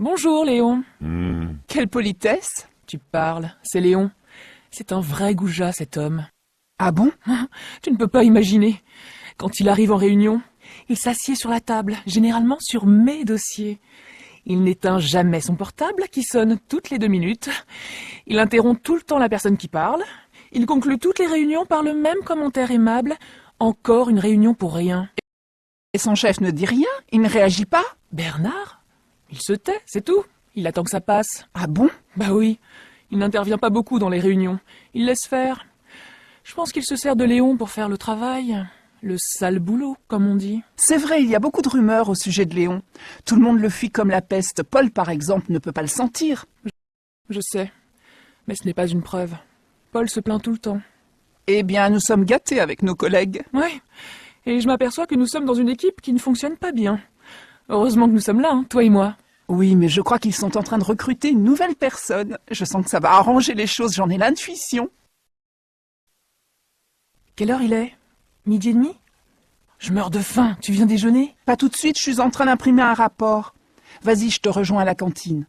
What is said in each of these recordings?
Bonjour Léon. Quelle politesse! Tu parles, c'est Léon. C'est un vrai goujat cet homme. Ah bon? Tu ne peux pas imaginer. Quand il arrive en réunion, il s'assied sur la table, généralement sur mes dossiers. Il n'éteint jamais son portable qui sonne toutes les 2 minutes. Il interrompt tout le temps la personne qui parle. Il conclut toutes les réunions par le même commentaire aimable. Encore une réunion pour rien. Et son chef ne dit rien? Il ne réagit pas? Bernard? Il se tait, c'est tout. Il attend que ça passe. Ah bon? Bah oui, il n'intervient pas beaucoup dans les réunions. Il laisse faire. Je pense qu'il se sert de Léon pour faire le travail. Le sale boulot, comme on dit. C'est vrai, il y a beaucoup de rumeurs au sujet de Léon. Tout le monde le fuit comme la peste. Paul, par exemple, ne peut pas le sentir. Je sais, mais ce n'est pas une preuve. Paul se plaint tout le temps. Eh bien, nous sommes gâtés avec nos collègues. Ouais, et je m'aperçois que nous sommes dans une équipe qui ne fonctionne pas bien. Heureusement que nous sommes là, hein, toi et moi. Oui, mais je crois qu'ils sont en train de recruter une nouvelle personne. Je sens que ça va arranger les choses, j'en ai l'intuition. Quelle heure il est? 12h30? Je meurs de faim, tu viens déjeuner? Pas tout de suite, je suis en train d'imprimer un rapport. Vas-y, je te rejoins à la cantine.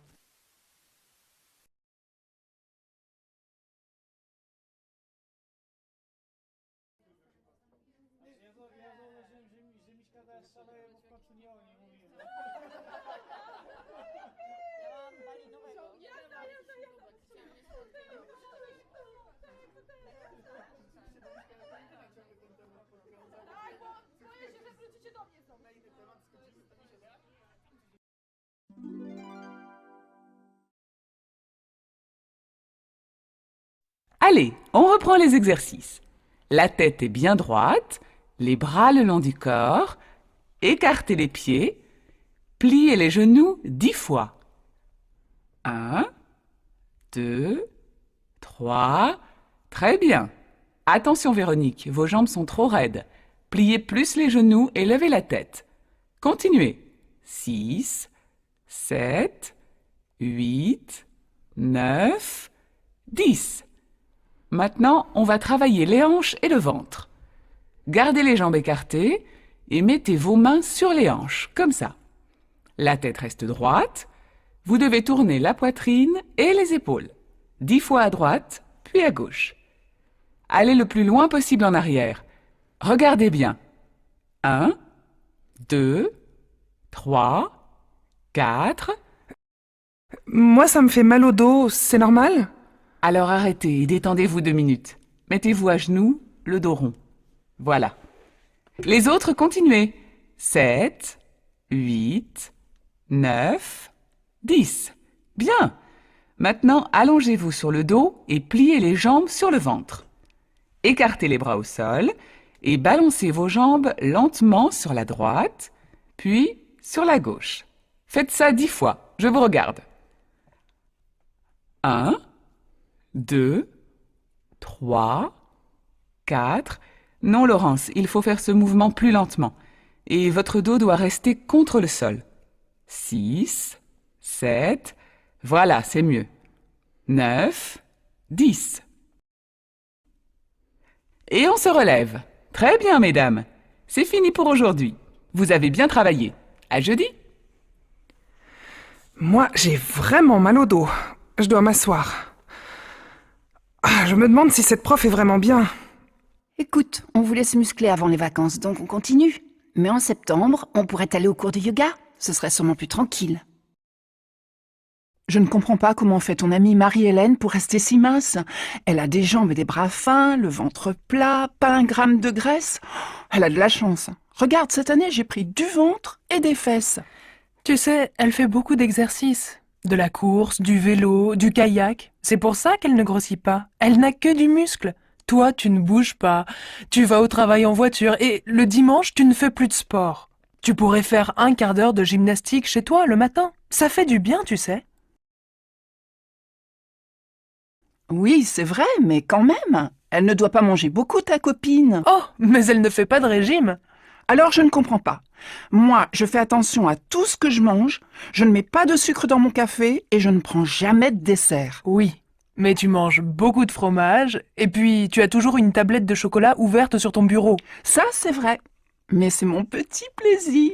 Allez, on reprend les exercices. La tête est bien droite, les bras le long du corps, écartez les pieds, pliez les genoux 10 fois. 1, 2, 3, très bien. Attention Véronique, vos jambes sont trop raides. Pliez plus les genoux et levez la tête. Continuez. 6, 7, 8, 9, 10. Maintenant, on va travailler les hanches et le ventre. Gardez les jambes écartées et mettez vos mains sur les hanches, comme ça. La tête reste droite. Vous devez tourner la poitrine et les épaules. 10 fois à droite, puis à gauche. Allez le plus loin possible en arrière. Regardez bien. 1, 2, 3, 4. Moi, ça me fait mal au dos, c'est normal? Alors arrêtez et détendez-vous 2 minutes. Mettez-vous à genoux, le dos rond. Voilà. Les autres, continuez. 7, 8, 9, 10. Bien. Maintenant, allongez-vous sur le dos et pliez les jambes sur le ventre. Écartez les bras au sol et balancez vos jambes lentement sur la droite, puis sur la gauche. Faites ça 10 fois. Je vous regarde. 1, 2, 3, 4. Non, Laurence, il faut faire ce mouvement plus lentement. Et votre dos doit rester contre le sol. 6, 7. Voilà, c'est mieux. 9, 10. Et on se relève. Très bien, mesdames. C'est fini pour aujourd'hui. Vous avez bien travaillé. À jeudi. Moi, j'ai vraiment mal au dos. Je dois m'asseoir. Je me demande si cette prof est vraiment bien. Écoute, on voulait se muscler avant les vacances, donc on continue. Mais en septembre, on pourrait aller au cours de yoga. Ce serait sûrement plus tranquille. Je ne comprends pas comment fait ton amie Marie-Hélène pour rester si mince. Elle a des jambes et des bras fins, le ventre plat, pas un gramme de graisse. Elle a de la chance. Regarde, cette année, j'ai pris du ventre et des fesses. Tu sais, elle fait beaucoup d'exercices. De la course, du vélo, du kayak. C'est pour ça qu'elle ne grossit pas. Elle n'a que du muscle. Toi, tu ne bouges pas. Tu vas au travail en voiture et le dimanche, tu ne fais plus de sport. Tu pourrais faire 1/4 d'heure de gymnastique chez toi le matin. Ça fait du bien, tu sais. Oui, c'est vrai, mais quand même. Elle ne doit pas manger beaucoup, ta copine. Oh, mais elle ne fait pas de régime. Alors je ne comprends pas. Moi, je fais attention à tout ce que je mange, je ne mets pas de sucre dans mon café et je ne prends jamais de dessert. Oui, mais tu manges beaucoup de fromage et puis tu as toujours une tablette de chocolat ouverte sur ton bureau. Ça, c'est vrai. Mais c'est mon petit plaisir.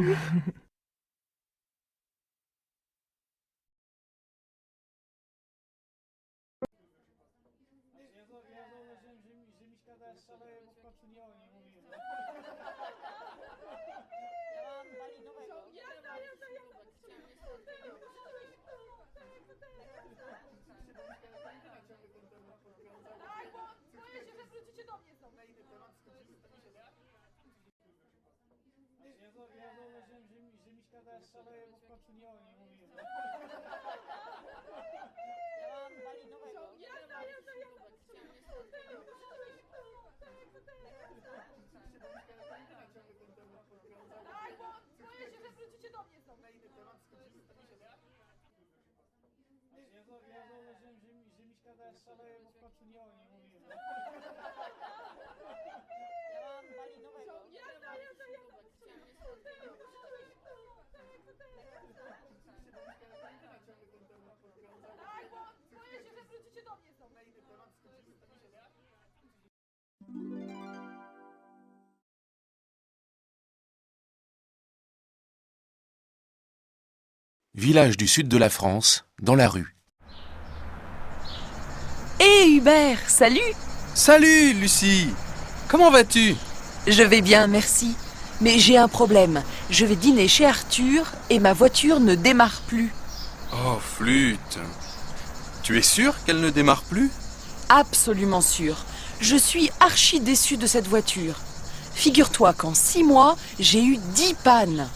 Village du sud de la France, dans la rue. Hé Hubert, salut! Salut, Lucie! Comment vas-tu? Je vais bien, merci. Mais j'ai un problème. Je vais dîner chez Arthur et ma voiture ne démarre plus. Oh, flûte! Tu es sûre qu'elle ne démarre plus? Absolument sûr. Je suis archi déçue de cette voiture. Figure-toi qu'en 6 mois, j'ai eu 10 pannes.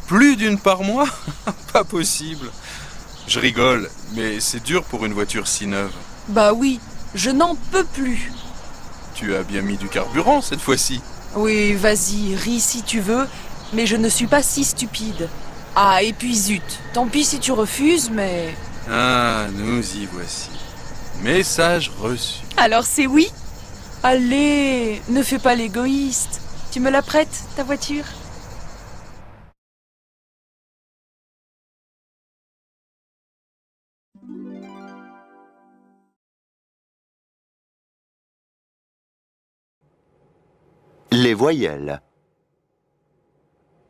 Plus d'une par mois? Pas possible. Je rigole, mais c'est dur pour une voiture si neuve. Bah oui, je n'en peux plus. Tu as bien mis du carburant cette fois-ci. Oui, vas-y, ris si tu veux, mais je ne suis pas si stupide. Ah, et puis zut, tant pis si tu refuses, mais... Ah, nous y voici. Message reçu. Alors c'est oui? Allez, ne fais pas l'égoïste. Tu me la prêtes, ta voiture? Les voyelles.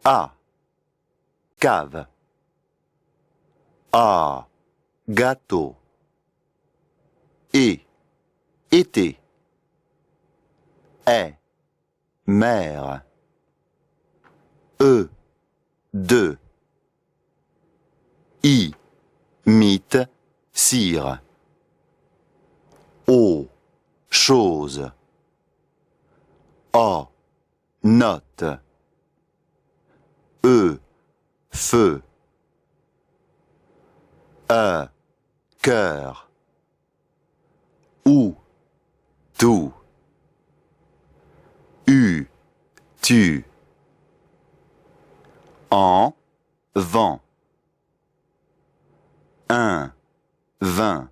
A. Cave. A. Gâteau. Et. Été. Est. Mère. E. De. I. Mythe. Cire. O. Chose. A. Note. E. Feu. Cœur. Ou. Tout. U. Tu. En. Vent. Un. Vin.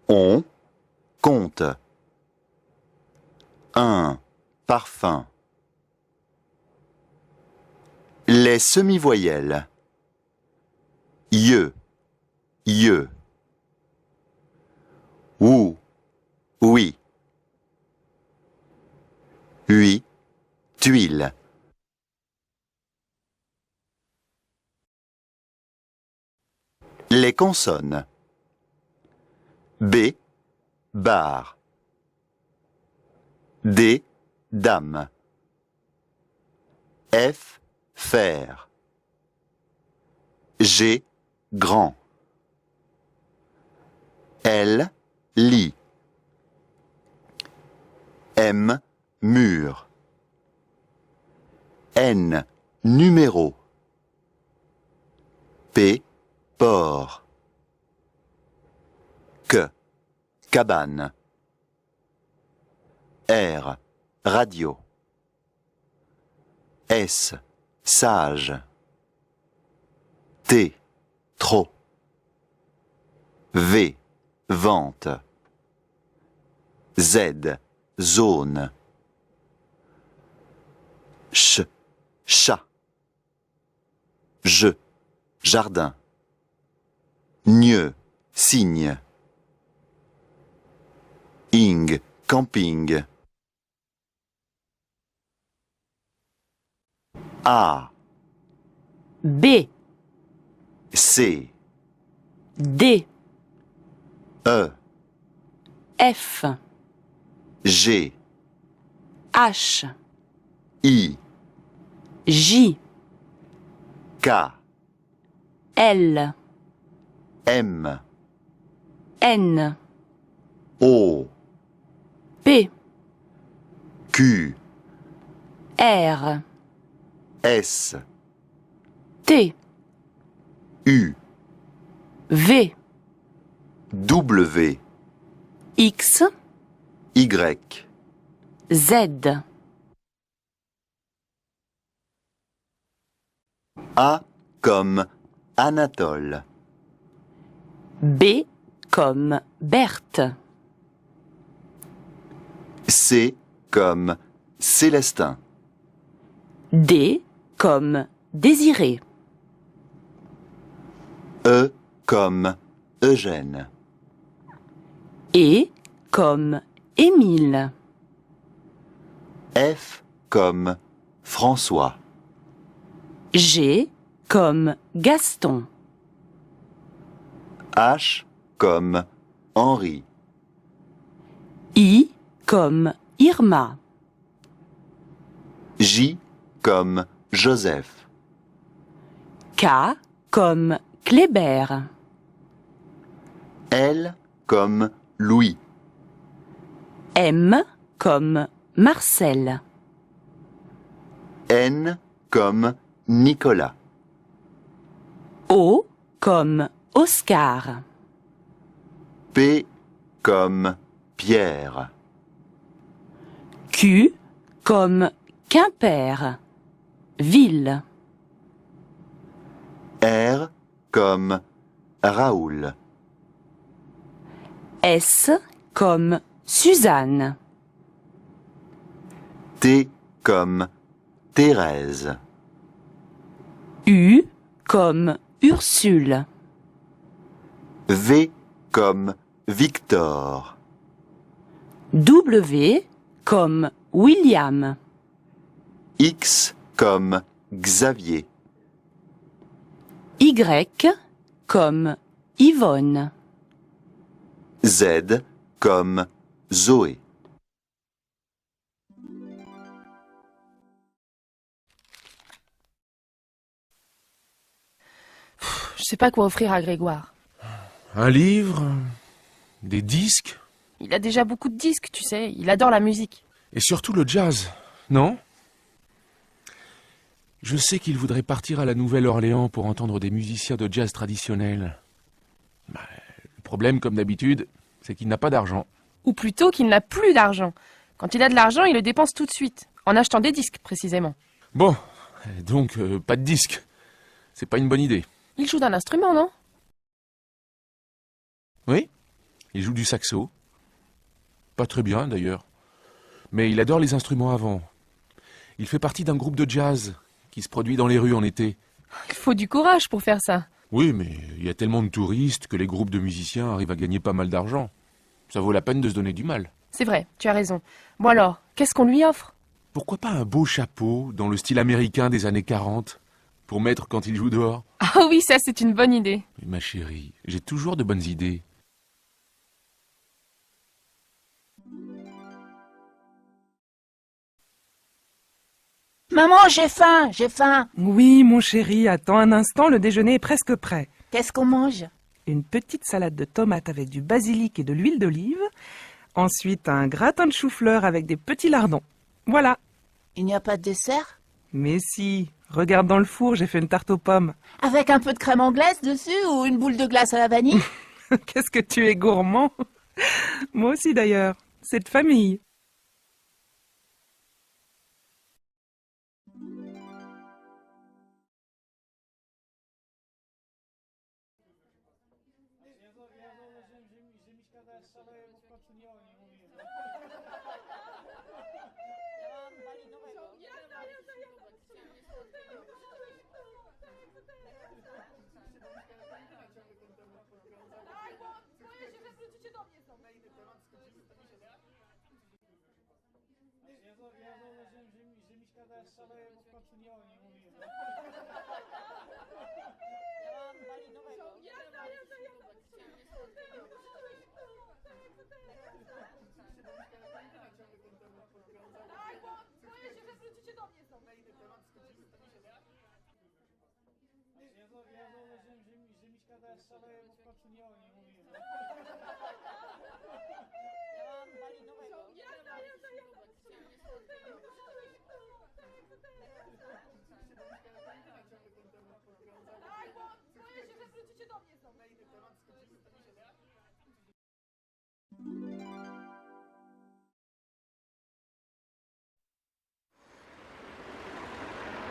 On. Compte. Un. Parfum. Les semi-voyelles. Ye. Ye. Ou. Oui. Hui. Tuile. Les consonnes. B. Bar. D. Dame. F. Fer. G. Grand. L. Lit. M. Mur. N. Numéro. P. Port. Q. Cabane. R. Radio. S. Sage. T. Trop. V. Vente. Z. Zone. Ch. Chat. Je. Jardin. Gne. Cygne. Ing. Camping. A. B, C. D, E. F, G. H, I. J, K. L, M. N, O. P, Q. Q, R, S, T, U, V, W, X, Y. Z. A comme Anatole. B comme Berthe. C comme Célestin. D comme Désiré. E comme Eugène. E comme Émile. F comme François. G comme Gaston. H comme Henri. I comme Irma. J comme Joseph. K comme Kléber. L comme Louis. M comme Marcel. N comme Nicolas. O comme Oscar. P comme Pierre. Q comme Quimper. Ville. R comme Raoul. S comme Suzanne. T comme Thérèse. U comme Ursule. V comme Victor. W comme William. X comme Xavier. Y comme Yvonne. Z comme Zoé. Je sais pas quoi offrir à Grégoire. Un livre, des disques, Il a déjà beaucoup de disques, tu sais. Il adore la musique. et surtout le jazz, non? Je sais qu'il voudrait partir à la Nouvelle-Orléans pour entendre des musiciens de jazz traditionnels. Bah, le problème, comme d'habitude, c'est qu'il n'a pas d'argent. Ou plutôt qu'il n'a plus d'argent. Quand il a de l'argent, il le dépense tout de suite. En achetant des disques, précisément. Bon, donc pas de disques. C'est pas une bonne idée. Il joue d'un instrument, non? Oui, il joue du saxo. Pas très bien, d'ailleurs. Mais il adore les instruments à vent. Il fait partie d'un groupe de jazz qui se produit dans les rues en été. Il faut du courage pour faire ça. Oui, mais il y a tellement de touristes que les groupes de musiciens arrivent à gagner pas mal d'argent. Ça vaut la peine de se donner du mal. C'est vrai, tu as raison. Bon alors, qu'est-ce qu'on lui offre? Pourquoi pas un beau chapeau dans le style américain des années 40 pour mettre quand il joue dehors? Ah oui, ça c'est une bonne idée. Mais ma chérie, j'ai toujours de bonnes idées. Maman, j'ai faim, j'ai faim. Oui, mon chéri, attends un instant, le déjeuner est presque prêt. Qu'est-ce qu'on mange? Une petite salade de tomates avec du basilic et de l'huile d'olive. Ensuite, un gratin de chou-fleur avec des petits lardons. Voilà. Il n'y a pas de dessert? Mais si, regarde dans le four, j'ai fait une tarte aux pommes. Avec un peu de crème anglaise dessus ou une boule de glace à la vanille? Qu'est-ce que tu es gourmand. Moi aussi d'ailleurs. C'est de famille.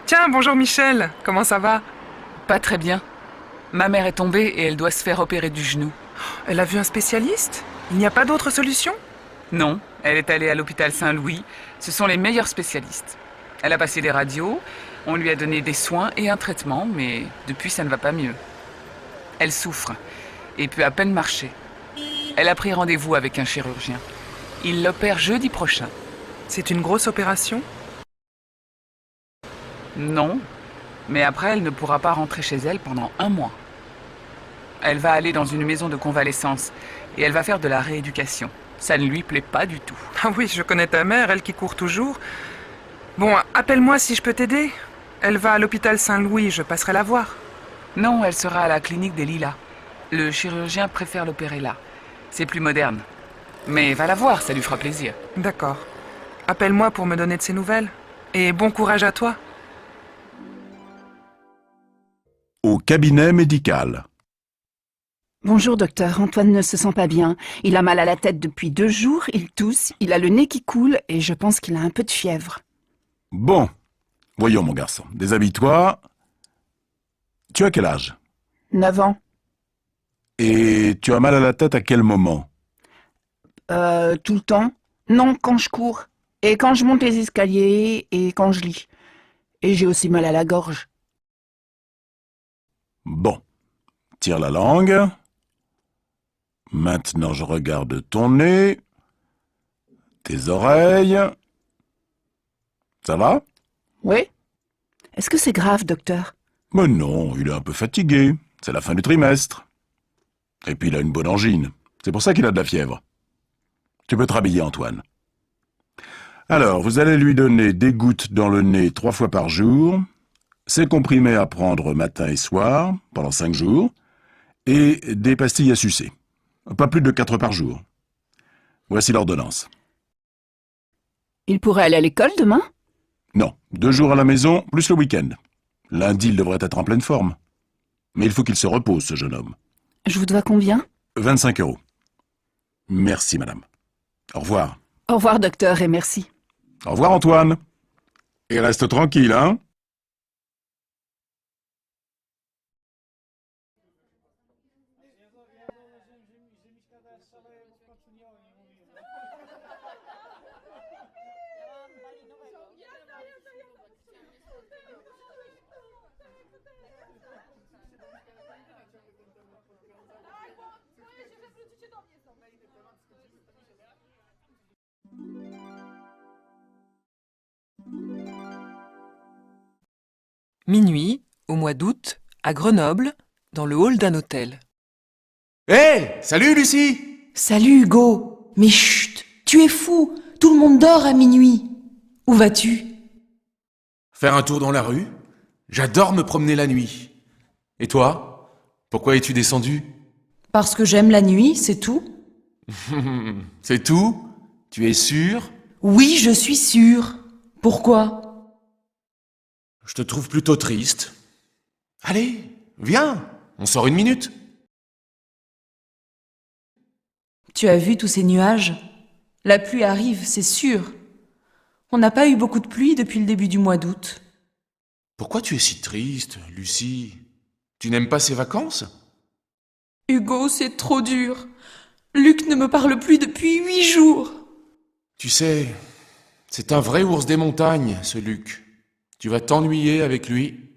Tiens, bonjour Michel, comment ça va? Pas très bien. Ma mère est tombée et elle doit se faire opérer du genou. Elle a vu un spécialiste? Il n'y a pas d'autre solution? Non, elle est allée à l'hôpital Saint-Louis. Ce sont les meilleurs spécialistes. Elle a passé des radios, on lui a donné des soins et un traitement, mais depuis ça ne va pas mieux. Elle souffre et peut à peine marcher. Elle a pris rendez-vous avec un chirurgien. Il l'opère jeudi prochain. C'est une grosse opération? Non, mais après elle ne pourra pas rentrer chez elle pendant 1 mois. Elle va aller dans une maison de convalescence et elle va faire de la rééducation. Ça ne lui plaît pas du tout. Ah oui, je connais ta mère, elle qui court toujours. Bon, appelle-moi si je peux t'aider. Elle va à l'hôpital Saint-Louis, je passerai la voir. Non, elle sera à la clinique des Lilas. Le chirurgien préfère l'opérer là. C'est plus moderne. Mais va la voir, ça lui fera plaisir. D'accord. Appelle-moi pour me donner de ses nouvelles. Et bon courage à toi. Au cabinet médical. Bonjour docteur, Antoine ne se sent pas bien. Il a mal à la tête depuis 2 jours, il tousse, il a le nez qui coule et je pense qu'il a un peu de fièvre. Bon, voyons mon garçon, déshabille-toi. Tu as quel âge? 9 ans. Et tu as mal à la tête à quel moment? Tout le temps? Non, quand je cours. Et quand je monte les escaliers et quand je lis. Et j'ai aussi mal à la gorge. Bon, tire la langue. Maintenant, je regarde ton nez, tes oreilles. Ça va? Oui? Est-ce que c'est grave, docteur? Mais non, il est un peu fatigué. C'est la fin du trimestre. Et puis il a une bonne angine. C'est pour ça qu'il a de la fièvre. Tu peux te rhabiller, Antoine. Alors, vous allez lui donner des gouttes dans le nez 3 fois par jour, ces comprimés à prendre matin et soir, pendant 5 jours, et des pastilles à sucer. Pas plus de 4 par jour. Voici l'ordonnance. Il pourrait aller à l'école demain? Non, 2 jours à la maison, plus le week-end. Lundi, il devrait être en pleine forme. Mais il faut qu'il se repose, ce jeune homme. Je vous dois combien? 25 €. Merci, madame. Au revoir. Au revoir, docteur, et merci. Au revoir, Antoine. Et reste tranquille, hein? Minuit, au mois d'août, à Grenoble, dans le hall d'un hôtel. Hé, salut Lucie! Salut Hugo. Mais chut, tu es fou. Tout le monde dort à minuit. Où vas-tu? Faire un tour dans la rue? J'adore me promener la nuit. Et toi? Pourquoi es-tu descendu? Parce que j'aime la nuit, c'est tout. C'est tout? Tu es sûr? Oui, je suis sûre. Pourquoi? Je te trouve plutôt triste. Allez, viens, on sort 1 minute. Tu as vu tous ces nuages? La pluie arrive, c'est sûr. On n'a pas eu beaucoup de pluie depuis le début du mois d'août. Pourquoi tu es si triste, Lucie? Tu n'aimes pas ces vacances? Hugo, c'est trop dur. Luc ne me parle plus depuis 8 jours. Tu sais, c'est un vrai ours des montagnes, ce Luc. Tu vas t'ennuyer avec lui.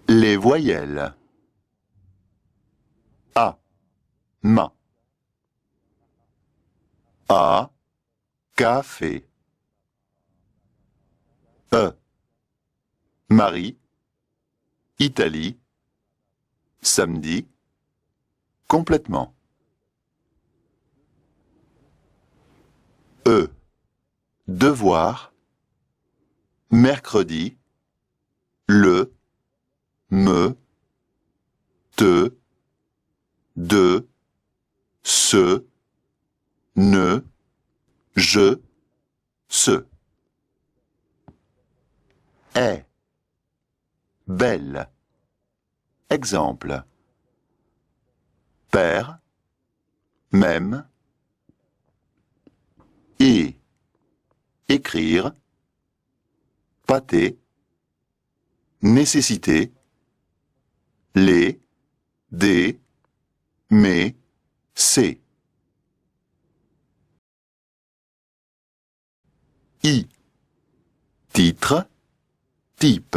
Les voyelles. A. Ma. A. Café. E. Marie. Italie. Samedi. Complètement. E. Devoir. Mercredi. Le. Me. Te. De. Ce. Ne. Je. Ce. Est. Belle. Exemple. Père, même, et, écrire, pâté, nécessité, les, des, mais, c'est. I, titre, type.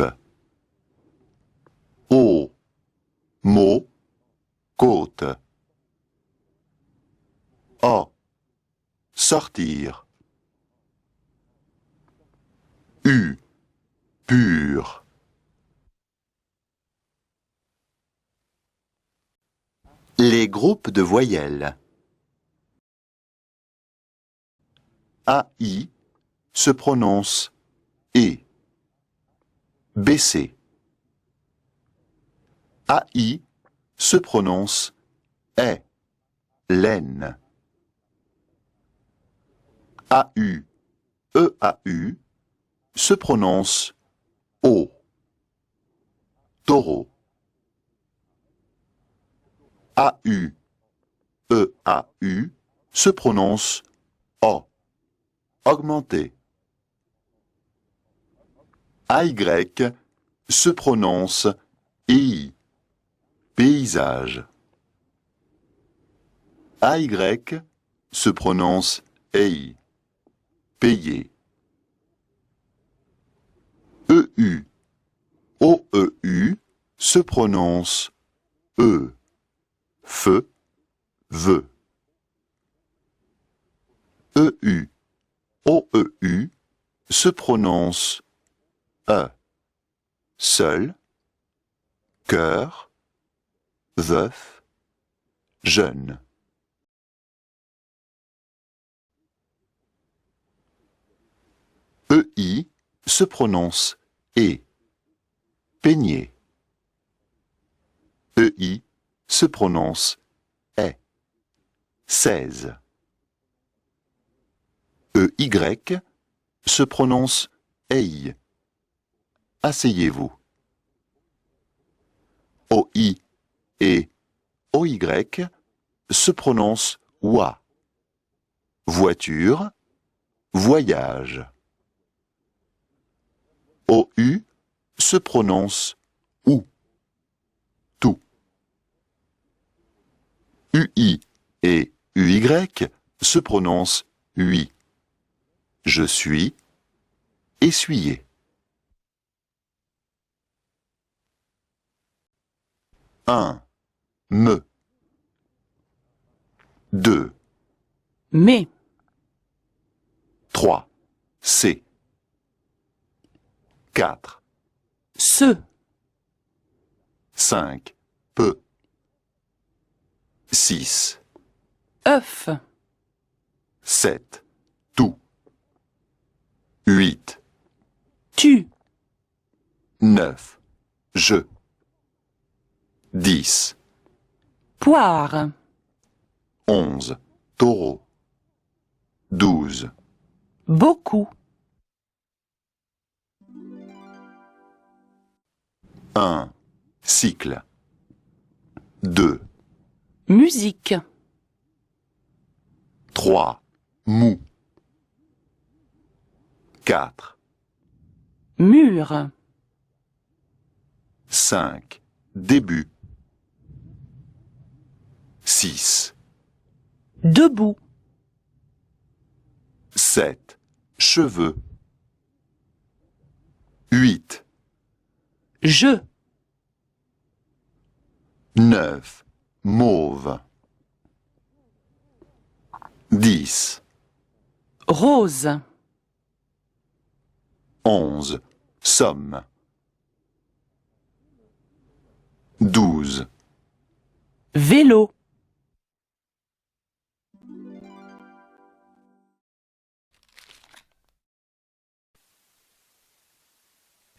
O, mot, côte. O, sortir. U, pur. Les groupes de voyelles. AI se prononce E. Baisser. AI se prononce est. Laine. AU, EAU se prononce O. Taureau. AU, EAU se prononce O. Augmenter. AY se prononce I. Paysage. AY se prononce EI. Payer. EU, OEU se prononce E. Feu, veut. EU, OEU se prononce E. Seul, cœur, veuf, jeune. EI se prononce E. Peigner. EI se prononce est. 16. EY se prononce ei. Asseyez-vous. OI et OY se prononce oua. Voiture, voyage. OU se prononce ou. Tout. UI et UY se prononcent ui. Je suis, essuyer. 1. Me. 2. Mais. 3. C'est. 4. Ce. 5. Peu. 6. œuf. 7. Tout. 8. Tu. 9. Je. 10. Poire. 11. Taureau. 12. Beaucoup. 1. Cycle. 2. Musique. 3. Mou. 4. Mur. 5. Début. 6. Debout. 7. Cheveux. 8. Je. 9. Mauve. 10. Rose. 11. Somme. 12. Vélo.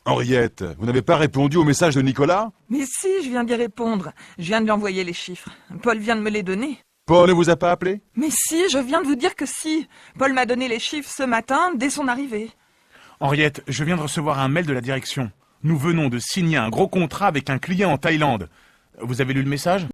Henriette, vous n'avez pas répondu au message de Nicolas? Mais si, je viens d'y répondre. Je viens de lui envoyer les chiffres. Paul vient de me les donner. Paul ne vous a pas appelé? Mais si, je viens de vous dire que si. Paul m'a donné les chiffres ce matin, dès son arrivée. Henriette, je viens de recevoir un mail de la direction. Nous venons de signer un gros contrat avec un client en Thaïlande. Vous avez lu le message ?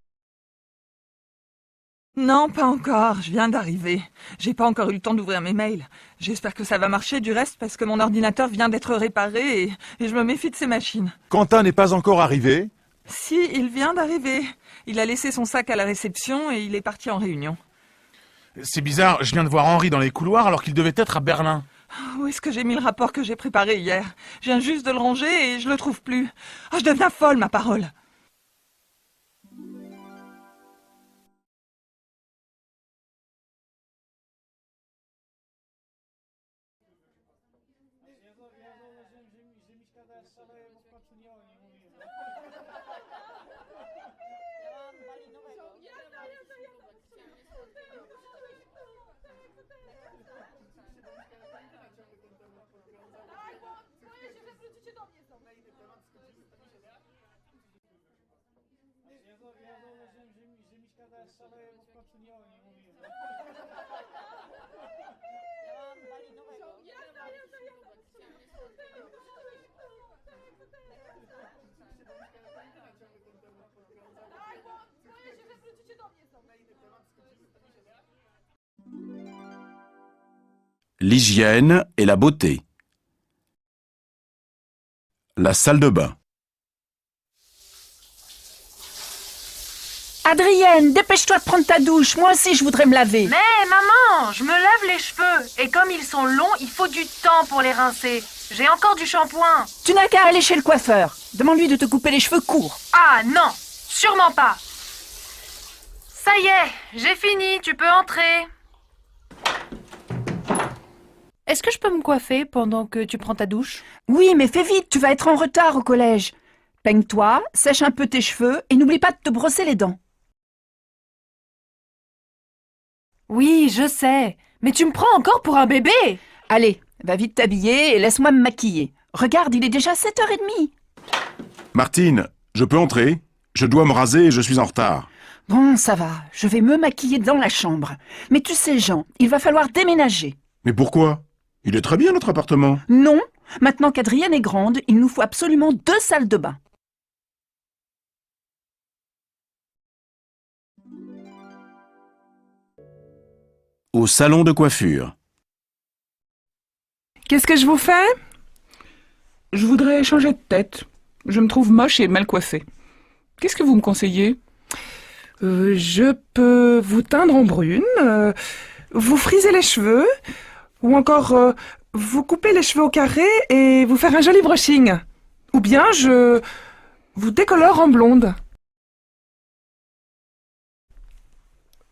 Non, pas encore. Je viens d'arriver. J'ai pas encore eu le temps d'ouvrir mes mails. J'espère que ça va marcher du reste parce que mon ordinateur vient d'être réparé et je me méfie de ces machines. Quentin n'est pas encore arrivé? Si, il vient d'arriver. Il a laissé son sac à la réception et il est parti en réunion. C'est bizarre, je viens de voir Henri dans les couloirs alors qu'il devait être à Berlin. Où est-ce que j'ai mis le rapport que j'ai préparé hier? Je viens juste de le ranger et je le trouve plus. Oh, je deviens folle, ma parole. L'hygiène et la beauté. La salle de bain. Adrienne, dépêche-toi de prendre ta douche. Moi aussi, je voudrais me laver. Mais maman, je me lave les cheveux. Et comme ils sont longs, il faut du temps pour les rincer. J'ai encore du shampoing. Tu n'as qu'à aller chez le coiffeur. Demande-lui de te couper les cheveux courts. Ah non, sûrement pas. Ça y est, j'ai fini, tu peux entrer. Est-ce que je peux me coiffer pendant que tu prends ta douche? Oui, mais fais vite, tu vas être en retard au collège. Peigne-toi, sèche un peu tes cheveux et n'oublie pas de te brosser les dents. Oui, je sais. Mais tu me prends encore pour un bébé? Allez, va vite t'habiller et laisse-moi me maquiller. Regarde, il est déjà 7h30. Martine, je peux entrer? Je dois me raser et je suis en retard. Bon, ça va, je vais me maquiller dans la chambre. Mais tu sais, Jean, il va falloir déménager. Mais pourquoi? Il est très bien notre appartement. Non, maintenant qu'Adrienne est grande, il nous faut absolument 2 salles de bain. Au salon de coiffure. Qu'est-ce que je vous fais? Je voudrais changer de tête. Je me trouve moche et mal coiffée. Qu'est-ce que vous me conseillez? Je peux vous teindre en brune, vous friser les cheveux, ou encore vous couper les cheveux au carré et vous faire un joli brushing. Ou bien je vous décolore en blonde.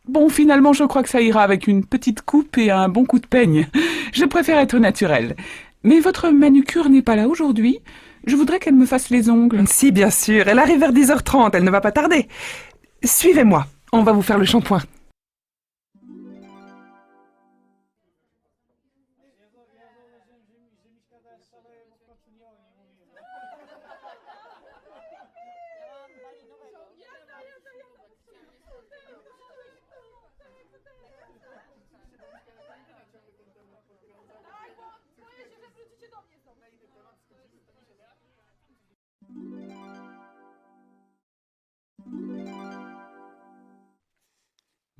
Bon, finalement, je crois que ça ira avec une petite coupe et un bon coup de peigne. Je préfère être naturelle. Mais votre manucure n'est pas là aujourd'hui. Je voudrais qu'elle me fasse les ongles. Si, bien sûr, elle arrive vers 10h30, elle ne va pas tarder. Suivez-moi, on va vous faire le shampoing.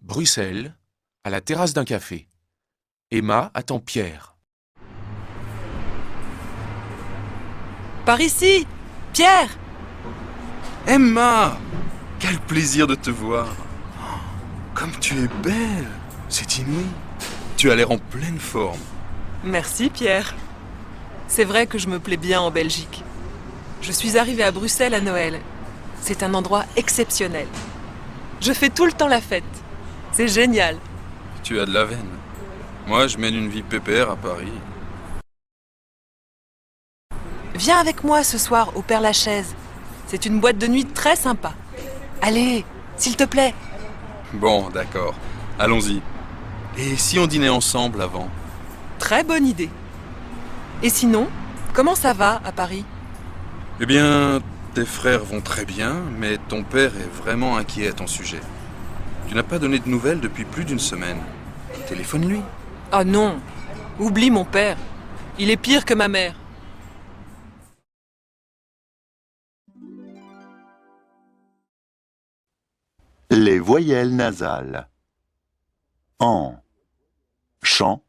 Bruxelles, à la terrasse d'un café. Emma attend Pierre. Par ici, Pierre! Emma! Quel plaisir de te voir! Oh, comme tu es belle! C'est inouï! Tu as l'air en pleine forme. Merci, Pierre. C'est vrai que je me plais bien en Belgique. Je suis arrivée à Bruxelles à Noël. C'est un endroit exceptionnel. Je fais tout le temps la fête. C'est génial. Tu as de la veine. Moi, je mène une vie pépère à Paris. Viens avec moi ce soir au Père-Lachaise. C'est une boîte de nuit très sympa. Allez, s'il te plaît. Bon, d'accord. Allons-y. Et si on dînait ensemble avant? Très bonne idée. Et sinon, comment ça va à Paris? Eh bien, tes frères vont très bien, mais ton père est vraiment inquiet à ton sujet. Tu n'as pas donné de nouvelles depuis plus d'une semaine. Téléphone-lui. Ah non, oublie mon père. Il est pire que ma mère. Les voyelles nasales. en, champ,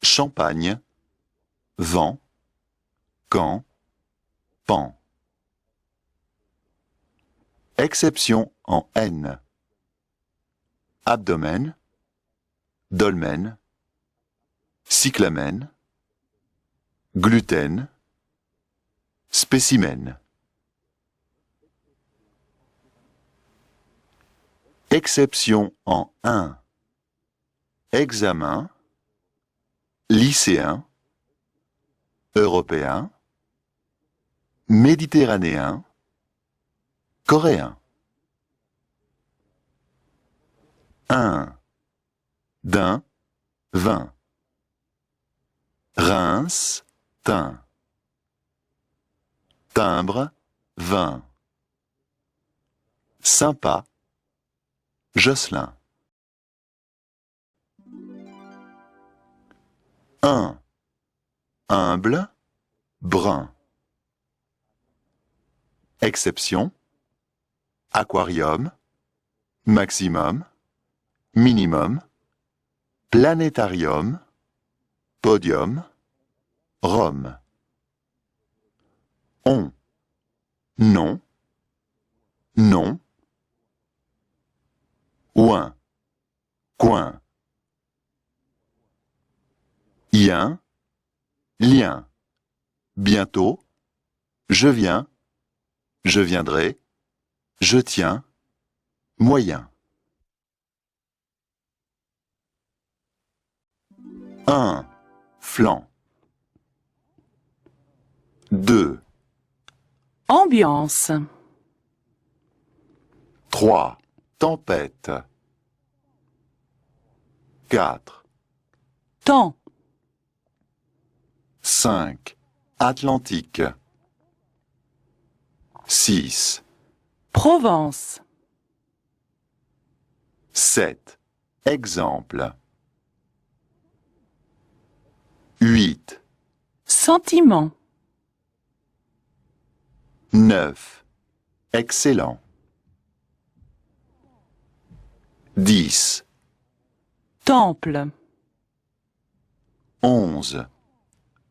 champagne, vent, camp, pan. Exception en N. Abdomen, dolmen, cyclamen, gluten, spécimen. Exception en 1. Examen, lycéen, européen, méditerranéen, coréen. 1. D'un, vin. Reims, thym. Timbre, vin. Sympa, Jocelyn. 1. Humble, brun. Exception, aquarium, maximum, minimum, planétarium, podium, Rome. On, non, non. Ouin, coin. Yin, lien. Bientôt, je viens, je viendrai, je tiens, moyen. 1. Flanc. 2. Ambiance. 3. Tempête. 4. Temps. 5. Atlantique. 6. Provence. 7. Exemple. 8. Sentiment. 9. Excellent. 10. Temple. 11.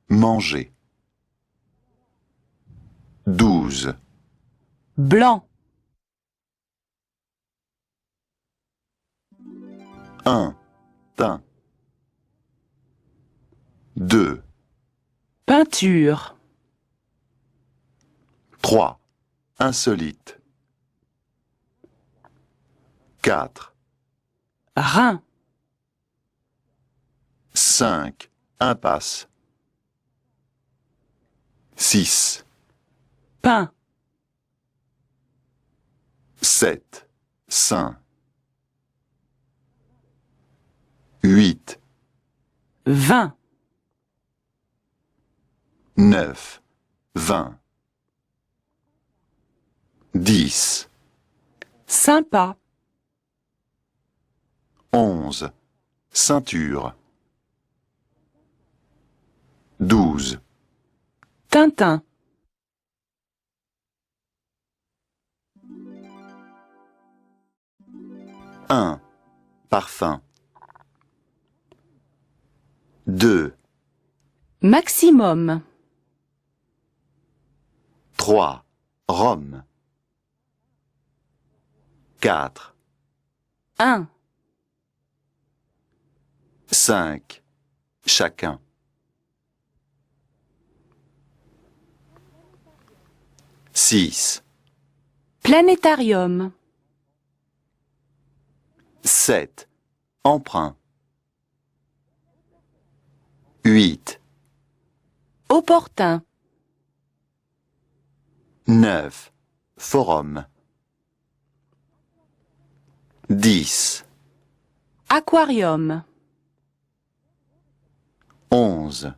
Manger. 12. Blanc. 1. Teint. 2. Peinture. 3. Insolite. 4. Rein. 5. Impasse. 6. Pain. 7. Saint. 8. Vin. 9. 20. 10. Sympa. 11. Ceinture. 12. Tintin. 1. Parfum. 2. Maximum. 3. Rome. 4. 1. 5. Chacun. 6. Planétarium. 7. Emprunt. 8. Opportun. 9. Forum. 10. Aquarium. 11.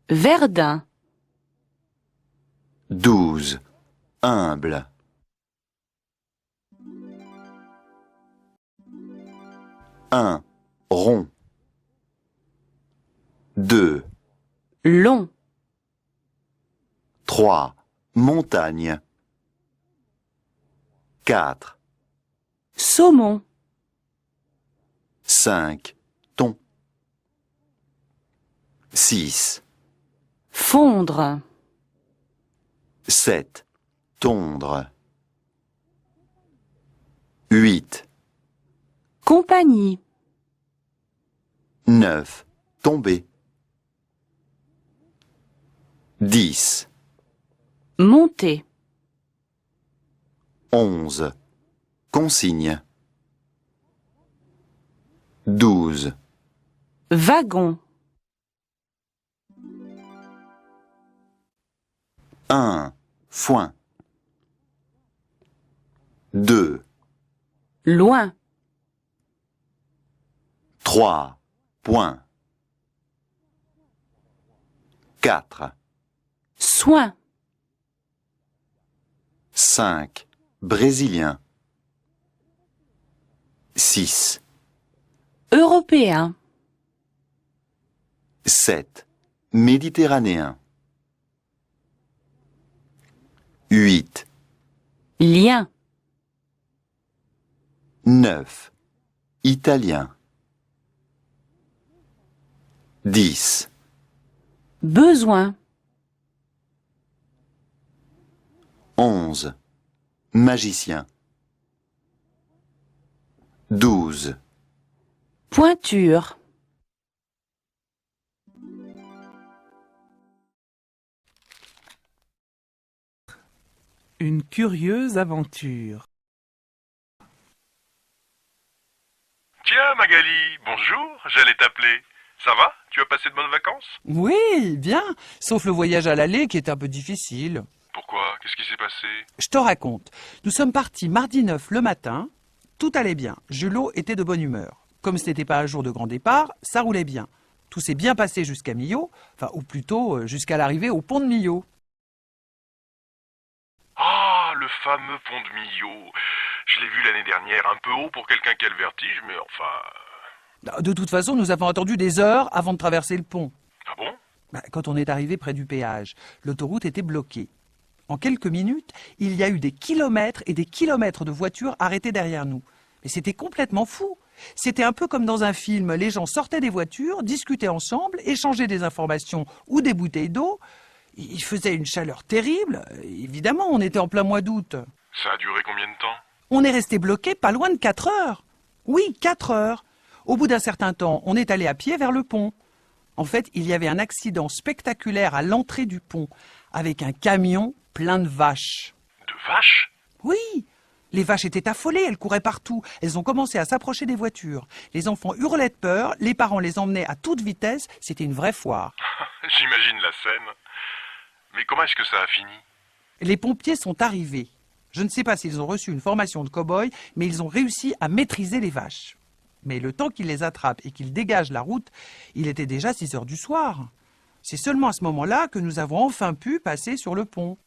Verdun. 12. Humble. 1. Rond. 2. Long. 3. Montagne. 4. Saumon. 5. Thon. 6. Fondre. 7. Tondre. 8. Compagnie. 9. Tomber. 10. Monter. 11. Consigne. 12. Wagon. 1. Foin. 2. Loin. 3. Point. 4. Soin. 5. Brésilien. 6. Européen. 7. Méditerranéen. 8. Lien. 9. Italien. 10. Besoin. 11. Magicien. 12. Pointure. Une curieuse aventure. Tiens, Magali, bonjour, j'allais t'appeler. Ça va? Tu as passé de bonnes vacances? Oui, bien, sauf le voyage à l'aller qui est un peu difficile. Pourquoi? Qu'est-ce qui s'est passé? Je te raconte. Nous sommes partis mardi 9 le matin. Tout allait bien. Julot était de bonne humeur. Comme ce n'était pas un jour de grand départ, ça roulait bien. Tout s'est bien passé jusqu'à Millau, enfin, ou plutôt jusqu'à l'arrivée au pont de Millau. Ah, le fameux pont de Millau. Je l'ai vu l'année dernière, un peu haut pour quelqu'un qui a le vertige, mais enfin... De toute façon, nous avons attendu des heures avant de traverser le pont. Ah bon? Quand on est arrivé près du péage, l'autoroute était bloquée. En quelques minutes, il y a eu des kilomètres et des kilomètres de voitures arrêtées derrière nous. Mais c'était complètement fou. C'était un peu comme dans un film. Les gens sortaient des voitures, discutaient ensemble, échangeaient des informations ou des bouteilles d'eau. Il faisait une chaleur terrible. Évidemment, on était en plein mois d'août. Ça a duré combien de temps? On est resté bloqué pas loin de 4 heures. Oui, 4 heures. Au bout d'un certain temps, on est allé à pied vers le pont. En fait, il y avait un accident spectaculaire à l'entrée du pont, avec un camion plein de vaches. De vaches? Oui. Les vaches étaient affolées, elles couraient partout. Elles ont commencé à s'approcher des voitures. Les enfants hurlaient de peur, les parents les emmenaient à toute vitesse. C'était une vraie foire. J'imagine la scène. Mais comment est-ce que ça a fini? Les pompiers sont arrivés. Je ne sais pas s'ils ont reçu une formation de cow-boy, mais ils ont réussi à maîtriser les vaches. Mais le temps qu'ils les attrapent et qu'ils dégagent la route, il était déjà 6 heures du soir. C'est seulement à ce moment-là que nous avons enfin pu passer sur le pont.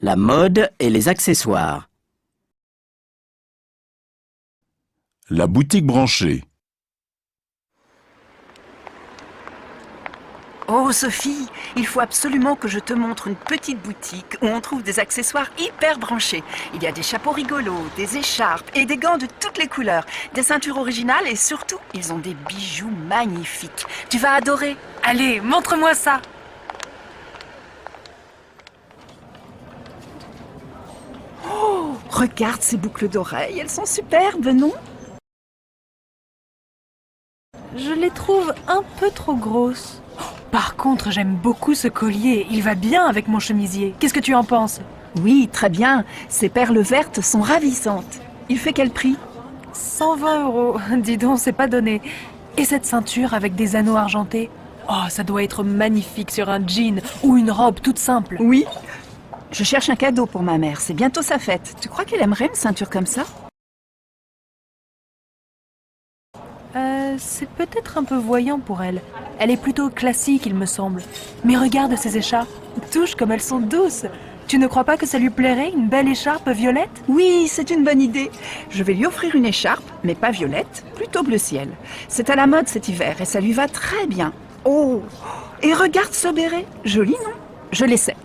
La mode et les accessoires. La boutique branchée. Oh Sophie, il faut absolument que je te montre une petite boutique où on trouve des accessoires hyper branchés. Il y a des chapeaux rigolos, des écharpes et des gants de toutes les couleurs, des ceintures originales et surtout, ils ont des bijoux magnifiques. Tu vas adorer. Allez, montre-moi ça. Oh, regarde ces boucles d'oreilles, elles sont superbes, non? Je les trouve un peu trop grosses. Par contre, j'aime beaucoup ce collier. Il va bien avec mon chemisier. Qu'est-ce que tu en penses? Oui, très bien. Ces perles vertes sont ravissantes. Il fait quel prix? 120 €. Dis donc, c'est pas donné. Et cette ceinture avec des anneaux argentés? Oh, ça doit être magnifique sur un jean ou une robe toute simple. Oui. Je cherche un cadeau pour ma mère. C'est bientôt sa fête. Tu crois qu'elle aimerait une ceinture comme ça? C'est peut-être un peu voyant pour elle. Elle est plutôt classique, il me semble. Mais regarde ces écharpes. Touche comme elles sont douces. Tu ne crois pas que ça lui plairait, une belle écharpe violette? Oui, c'est une bonne idée. Je vais lui offrir une écharpe, mais pas violette, plutôt bleu ciel. C'est à la mode cet hiver et ça lui va très bien. Oh! Et regarde ce béret. Joli, non? Je l'essaie.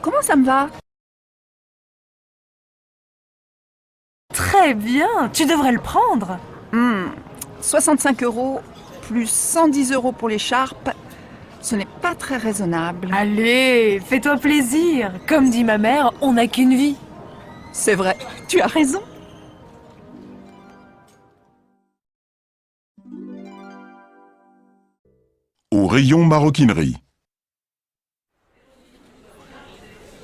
Comment ça me va? Très bien, tu devrais le prendre. 65 € plus 110 € pour l'écharpe. Ce n'est pas très raisonnable. Allez, fais-toi plaisir. Comme dit ma mère, on n'a qu'une vie. C'est vrai, tu as raison. Au rayon maroquinerie.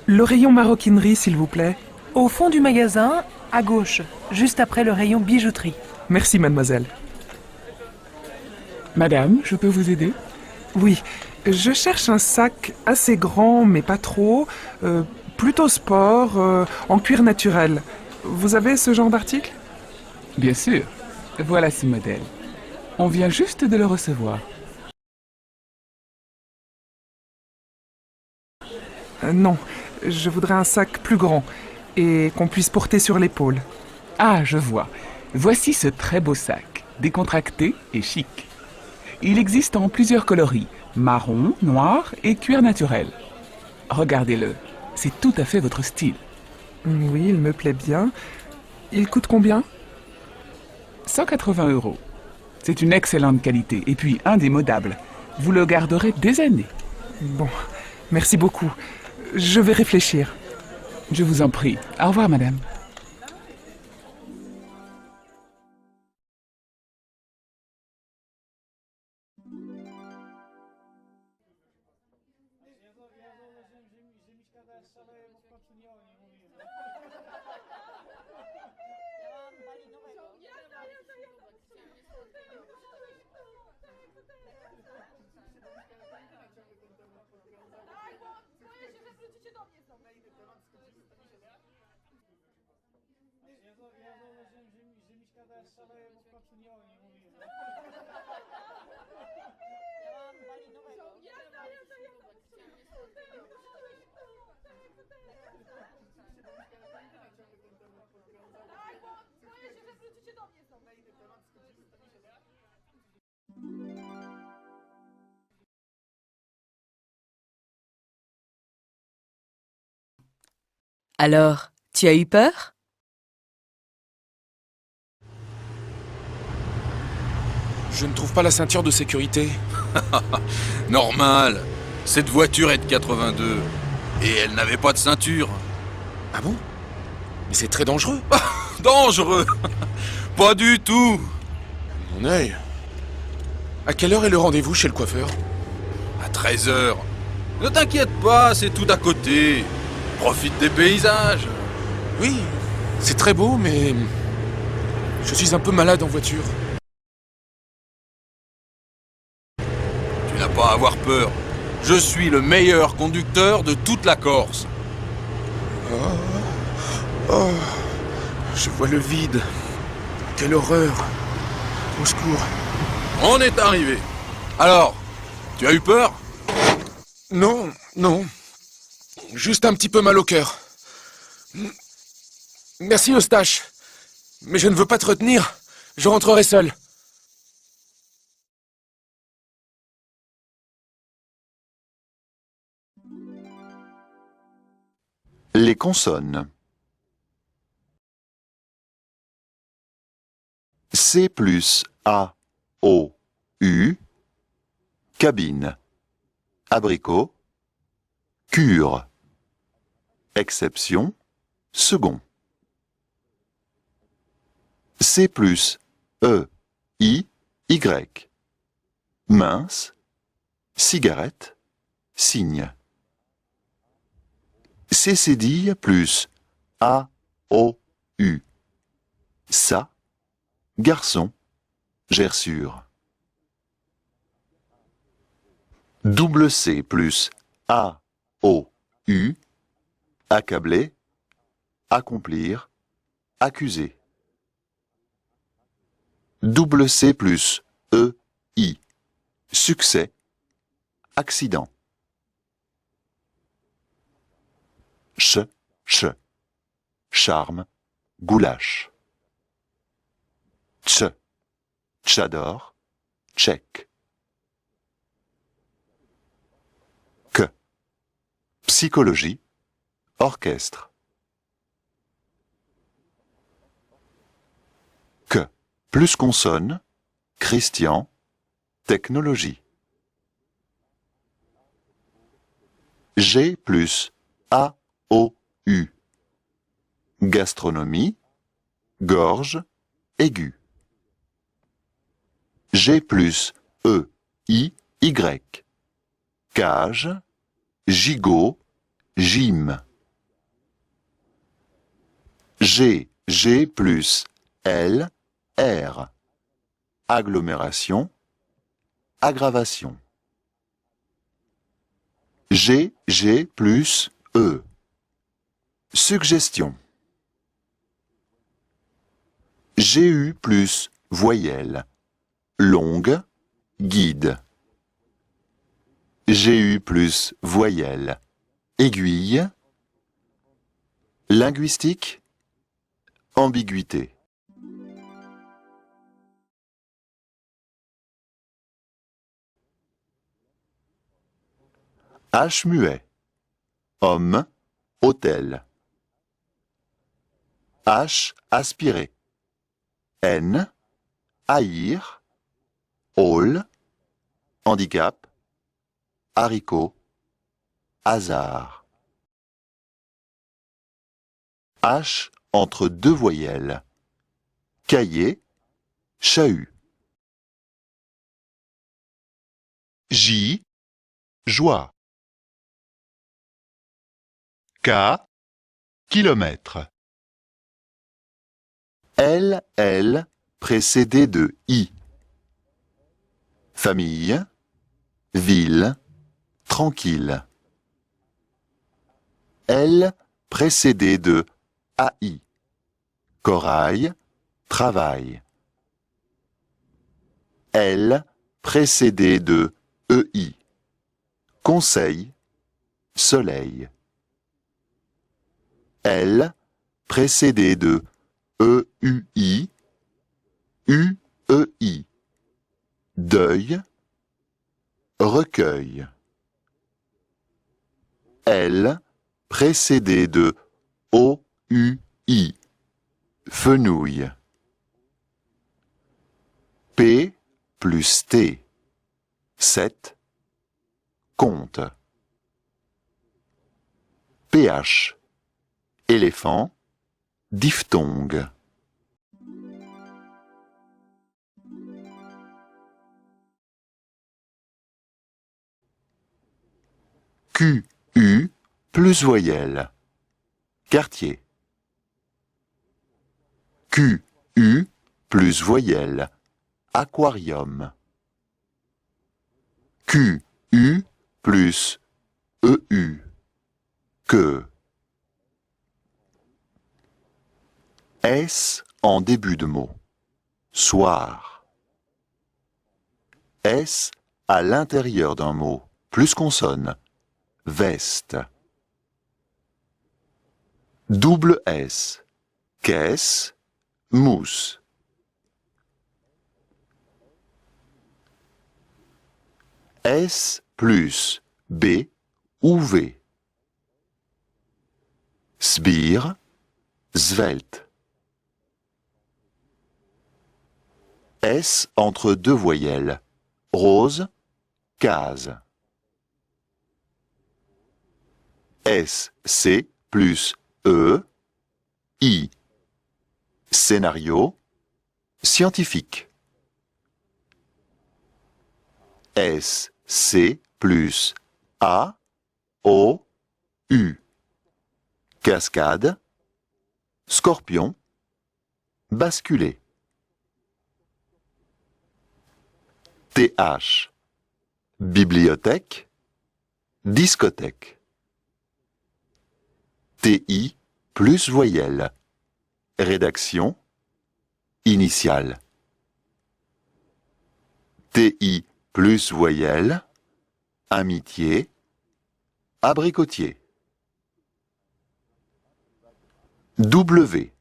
Le rayon maroquinerie, s'il vous plaît. Au fond du magasin, à gauche, juste après le rayon bijouterie. Merci, mademoiselle. Madame, je peux vous aider? Oui, je cherche un sac assez grand, mais pas trop, plutôt sport, en cuir naturel. Vous avez ce genre d'article? Bien sûr. Voilà ce modèle. On vient juste de le recevoir. Non, je voudrais un sac plus grand et qu'on puisse porter sur l'épaule. Ah, je vois. Voici ce très beau sac, décontracté et chic. Il existe en plusieurs coloris, marron, noir et cuir naturel. Regardez-le, c'est tout à fait votre style. Oui, il me plaît bien. Il coûte combien? 180 €. C'est une excellente qualité et puis indémodable. Vous le garderez des années. Bon, merci beaucoup. Je vais réfléchir. Je vous en prie. Au revoir, madame. Alors, tu as eu peur? Je ne trouve pas la ceinture de sécurité. Normal. Cette voiture est de 82. Et elle n'avait pas de ceinture. Ah bon? Mais c'est très dangereux. Dangereux? Pas du tout. Mon œil. À quelle heure est le rendez-vous chez le coiffeur? À 13h. Ne t'inquiète pas, c'est tout à côté. Profite des paysages. Oui, c'est très beau, mais... je suis un peu malade en voiture. Tu n'as pas à avoir peur. Je suis le meilleur conducteur de toute la Corse. Oh, je vois le vide. Quelle horreur. Au secours. On est arrivé. Alors, tu as eu peur? Non, non. Juste un petit peu mal au cœur. Merci, Eustache. Mais je ne veux pas te retenir. Je rentrerai seul. Les consonnes. C plus A, O, U. Cabine. Abricot. Cure. Exception. Second. C plus E, I, Y. Mince. cigarette, cygne. C cédille plus A, O, U. Ça, garçon, gerçure. Double C plus A, O, U. Accabler, accomplir, accuser. Double C plus E, I. Succès, accident. Ch, charme, goulash. Tch, tchador, tchèque. Que, psychologie, orchestre. Que, plus consonne, Christian, technologie. G plus A, O, U. Gastronomie, gorge, aigu. G plus E, I, Y. Cage, gigot, gym. G plus L, R. Agglomération, aggravation. G plus E. Suggestion. GU plus voyelle. Longue, guide. GU plus voyelle. Aiguille. Linguistique. Ambiguïté. H muet. Homme, hôtel. H aspiré. N, haïr. Hall, handicap. Haricot, hasard. H entre deux voyelles. Cahier, chahut. J, joie. K, kilomètre. L précédé de I. Famille, ville, tranquille. L précédé de AI. Corail, travail. L précédé de EI. Conseil, soleil. L précédé de EUI, UEI. Deuil, recueil. L précédé de OUI, fenouil. P plus T, 7, compte. PH, éléphant, diphtongue. QU plus voyelle. Quartier. QU plus voyelle. Aquarium. QU plus EU. Que. S en début de mot. Soir. S à l'intérieur d'un mot. Plus consonne. Veste. Double S. Caisse. Mousse. S plus B ou V. Sbire. Svelte. S entre deux voyelles. Rose. Case. S, C plus E, I. Scénario, scientifique. S, C plus A, O, U. Cascade, scorpion, basculer. TH, bibliothèque, discothèque. TI plus voyelle, rédaction, initiale. TI plus voyelle, amitié, abricotier. W,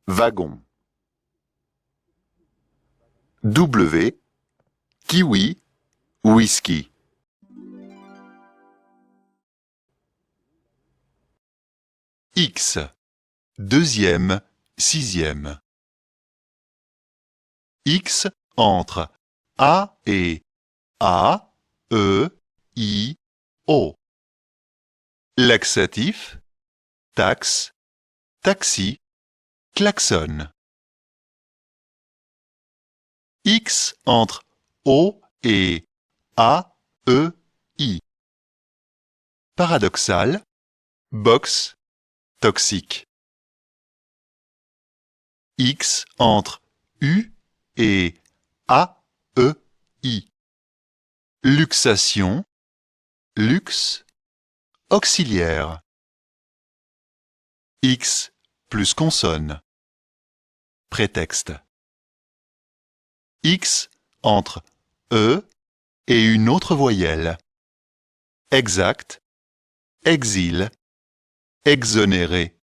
wagon. W, kiwi, whisky. X, deuxième, sixième. X entre A et A, E, I, O. Laxatif, taxe, taxi, klaxon. X entre O et A, E, I. Paradoxal, box, toxique. X entre U et A, E, I. Luxation, luxe, auxiliaire. X plus consonne. Prétexte. X entre E et une autre voyelle. Exact, exil, exonéré,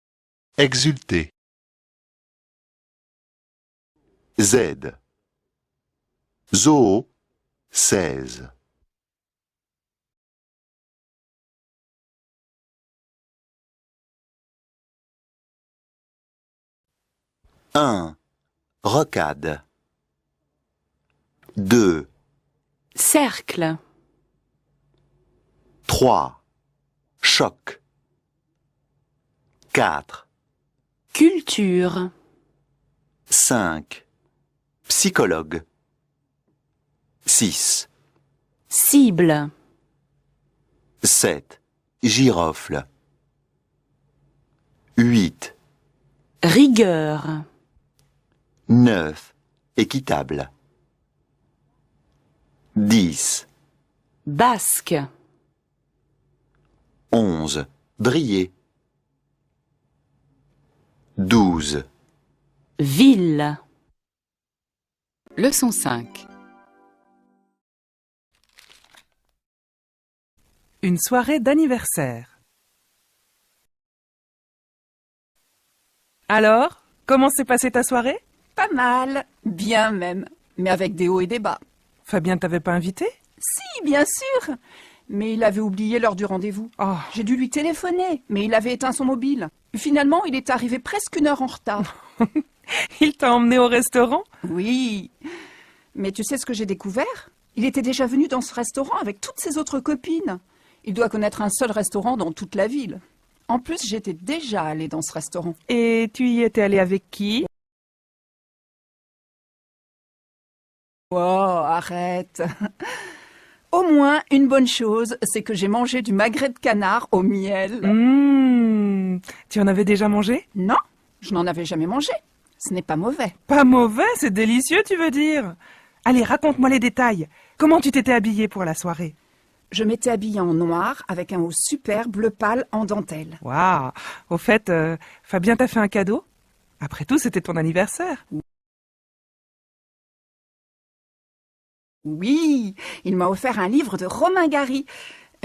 exulté. Z. Zoo, 16. Un. Rocade. 2. Cercle. 3. Choc. 4. Culture. 5. Psychologue. 6. Cible. 7. Girofle. 8. Rigueur. 9. Équitable. 10. Basque. 11. Briller. 12. Ville. Leçon 5. Une soirée d'anniversaire. Alors, comment s'est passée ta soirée? Pas mal, bien même, mais avec des hauts et des bas. Fabien t'avait pas invité? Si, bien sûr, mais il avait oublié l'heure du rendez-vous. Oh. J'ai dû lui téléphoner, mais il avait éteint son mobile. Finalement, il est arrivé presque 1 heure en retard. Il t'a emmené au restaurant? Oui, mais tu sais ce que j'ai découvert? Il était déjà venu dans ce restaurant avec toutes ses autres copines. Il doit connaître un seul restaurant dans toute la ville. En plus, j'étais déjà allée dans ce restaurant. Et tu y étais allée avec qui? Oh, arrête. Au moins, une bonne chose, c'est que j'ai mangé du magret de canard au miel. Tu en avais déjà mangé? Non, je n'en avais jamais mangé. Ce n'est pas mauvais. Pas mauvais, c'est délicieux, tu veux dire? Allez, raconte-moi les détails. Comment tu t'étais habillée pour la soirée? Je m'étais habillée en noir avec un haut super bleu pâle en dentelle. Waouh! Au fait, Fabien t'a fait un cadeau? Après tout, c'était ton anniversaire. Oui, il m'a offert un livre de Romain Gary,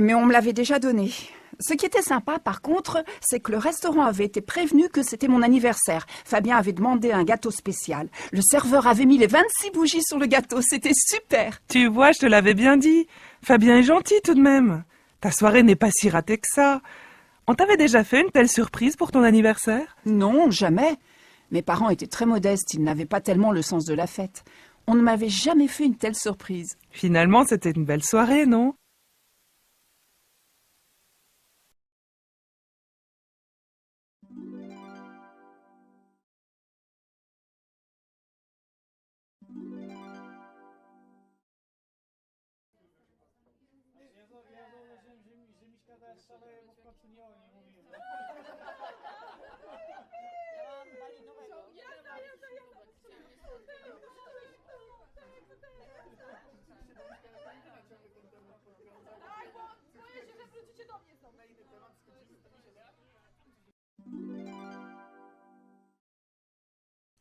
mais on me l'avait déjà donné. Ce qui était sympa, par contre, c'est que le restaurant avait été prévenu que c'était mon anniversaire. Fabien avait demandé un gâteau spécial. Le serveur avait mis les 26 bougies sur le gâteau. C'était super. Tu vois, je te l'avais bien dit. Fabien est gentil tout de même. Ta soirée n'est pas si ratée que ça. On t'avait déjà fait une telle surprise pour ton anniversaire? Non, jamais. Mes parents étaient très modestes. Ils n'avaient pas tellement le sens de la fête. On ne m'avait jamais fait une telle surprise. Finalement, c'était une belle soirée, non?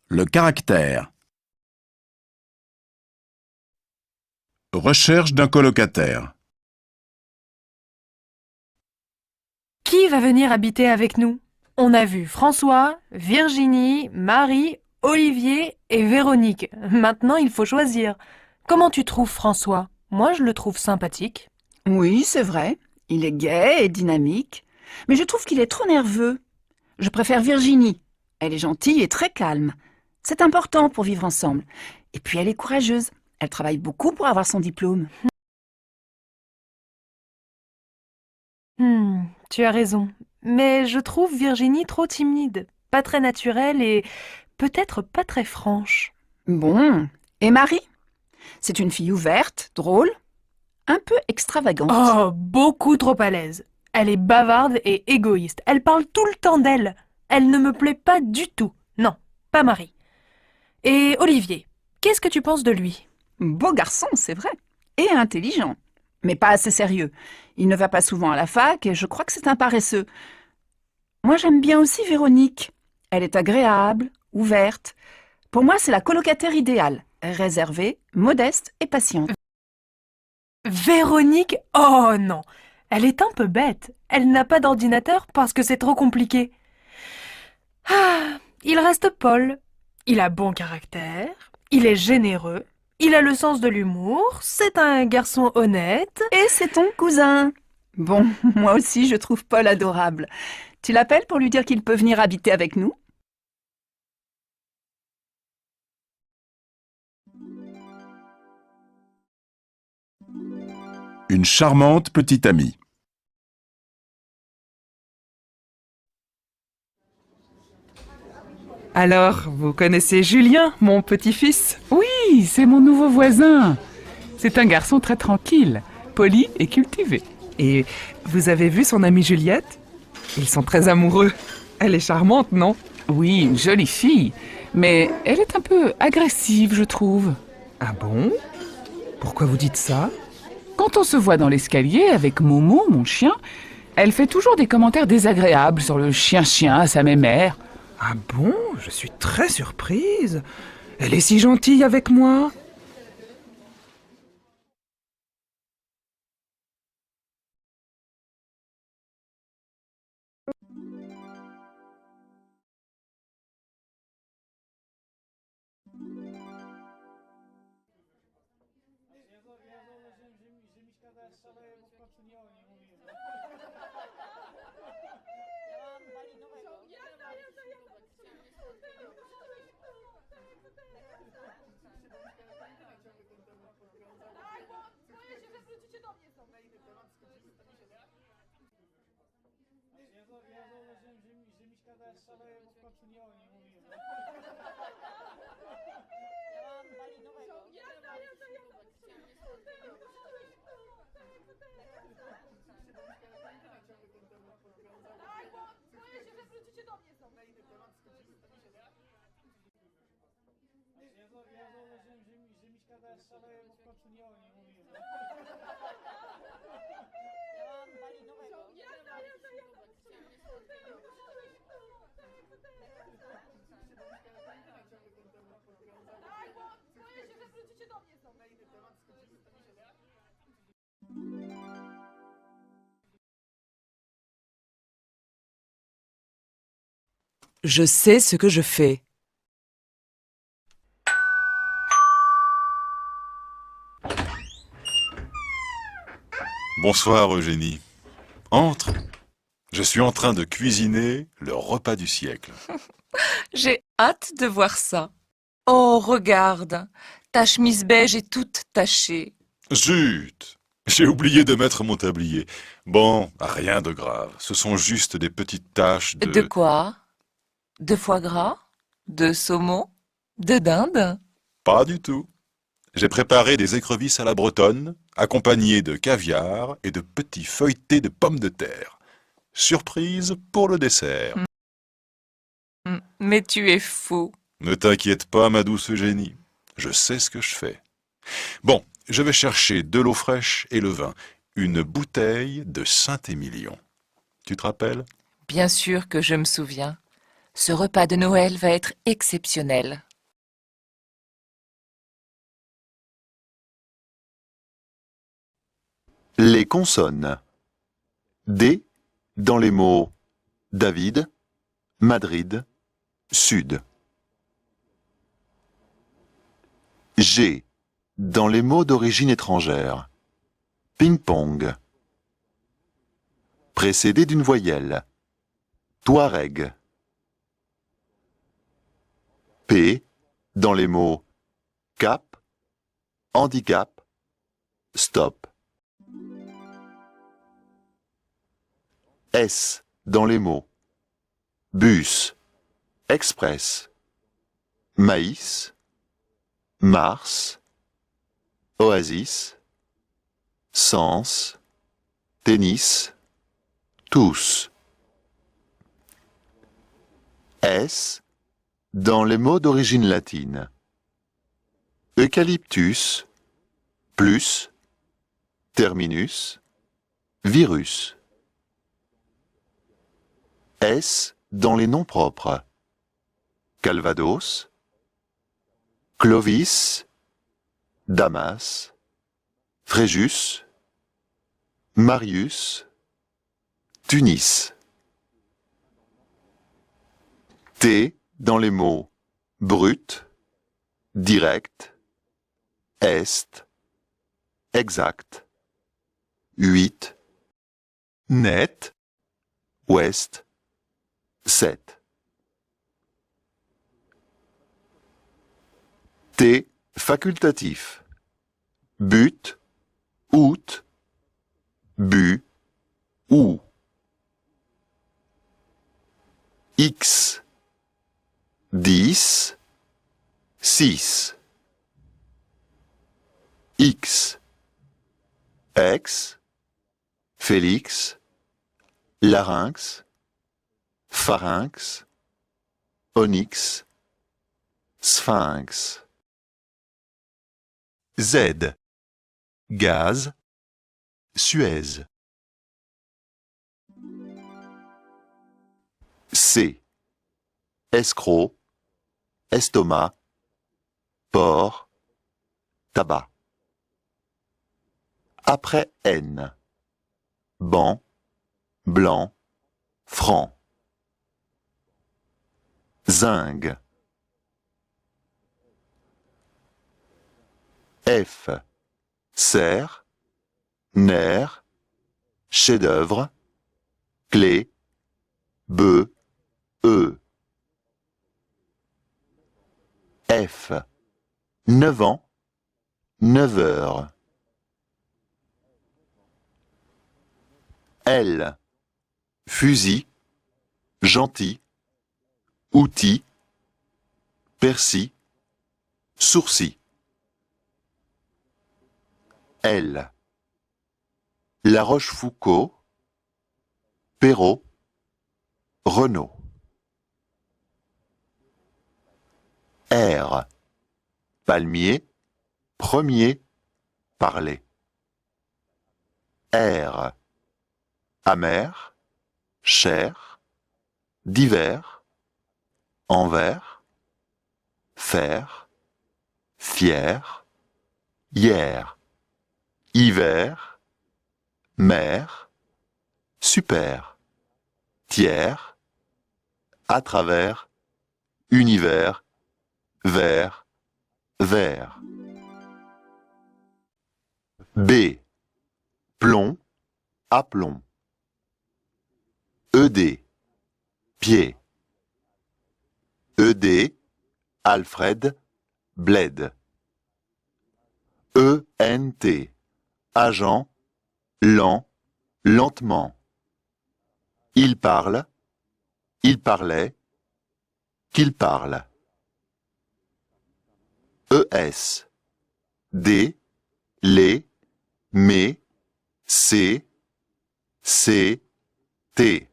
Le caractère. Recherche d'un colocataire. Qui va venir habiter avec nous? On a vu François, Virginie, Marie, Olivier et Véronique. Maintenant, il faut choisir. Comment tu trouves François? Moi, je le trouve sympathique. Oui, c'est vrai. Il est gai et dynamique. Mais je trouve qu'il est trop nerveux. Je préfère Virginie. Elle est gentille et très calme. C'est important pour vivre ensemble. Et puis elle est courageuse. Elle travaille beaucoup pour avoir son diplôme. Tu as raison. Mais je trouve Virginie trop timide, pas très naturelle et peut-être pas très franche. Bon. Et Marie? C'est une fille ouverte, drôle, un peu extravagante. Oh, beaucoup trop à l'aise. Elle est bavarde et égoïste. Elle parle tout le temps d'elle. Elle ne me plaît pas du tout. Non, pas Marie. Et Olivier, qu'est-ce que tu penses de lui? Beau garçon, c'est vrai. Et intelligent. Mais pas assez sérieux. Il ne va pas souvent à la fac et je crois que c'est un paresseux. Moi, j'aime bien aussi Véronique. Elle est agréable, ouverte. Pour moi, c'est la colocataire idéale. Réservée, modeste et patiente. Véronique? Oh non! Elle est un peu bête. Elle n'a pas d'ordinateur parce que c'est trop compliqué. Ah, il reste Paul. Il a bon caractère, il est généreux, il a le sens de l'humour, c'est un garçon honnête. Et c'est ton cousin. Bon, moi aussi, je trouve Paul adorable. Tu l'appelles pour lui dire qu'il peut venir habiter avec nous? Une charmante petite amie. Alors, vous connaissez Julien, mon petit-fils? Oui, c'est mon nouveau voisin. C'est un garçon très tranquille, poli et cultivé. Et vous avez vu son amie Juliette? Ils sont très amoureux. Elle est charmante, non? Oui, une jolie fille, mais elle est un peu agressive, je trouve. Ah bon? Pourquoi vous dites ça? Quand on se voit dans l'escalier avec Momo, mon chien, elle fait toujours des commentaires désagréables sur le chien-chien à sa mémère. Ah bon? Je suis très surprise. Elle est si gentille avec moi. Je sais ce que je fais. Bonsoir Eugénie. Entre. Je suis en train de cuisiner le repas du siècle. J'ai hâte de voir ça. Oh, regarde, ta chemise beige est toute tachée. Zut! J'ai oublié de mettre mon tablier. Bon, rien de grave. Ce sont juste des petites taches de... De quoi? De foie gras? De saumon? De dinde? Pas du tout. J'ai préparé des écrevisses à la bretonne, accompagnées de caviar et de petits feuilletés de pommes de terre. Surprise pour le dessert. Mais tu es fou. Ne t'inquiète pas, ma douce Eugénie. Je sais ce que je fais. Bon, je vais chercher de l'eau fraîche et le vin. Une bouteille de Saint-Émilion. Tu te rappelles? Bien sûr que je me souviens. Ce repas de Noël va être exceptionnel. Les consonnes. D dans les mots David, Madrid, Sud. G dans les mots d'origine étrangère. Ping-pong. Précédé d'une voyelle. Touareg. P dans les mots cap, handicap, stop. S dans les mots bus, express, maïs, mars, oasis, sens, tennis, tous. S dans les mots d'origine latine. Eucalyptus, plus, terminus, virus. S dans les noms propres. Calvados, Clovis, Damas, Fréjus, Marius, Tunis. T dans les mots brut, direct, est, exact, 8, net, ouest, 7. T facultatif. But, out, bu, ou. X 10, 6. X, ex, Félix, larynx, pharynx, onyx, sphinx. Z, gaz, Suez. C, escroc, estomac, porc, tabac. Après N, banc, blanc, franc. Zinc. F, serre, nerf, chef-d'œuvre, clé, bœuf, E. F, 9 ans, 9 heures. L, fusil, gentil, outil, persil, sourcil. L, La Rochefoucauld, Perrault, Renault. R, palmier, premier, parler. R, amer, cher, divers, envers, faire, fier, hier, hiver, mer, super, tiers, à travers, univers, vers, vers. B, plomb, aplomb. ED, pied. ED, Alfred, bled. ENT, agent, lent, lentement. Il parle, il parlait, qu'il parle. ES, des, les, mes, c'est, t.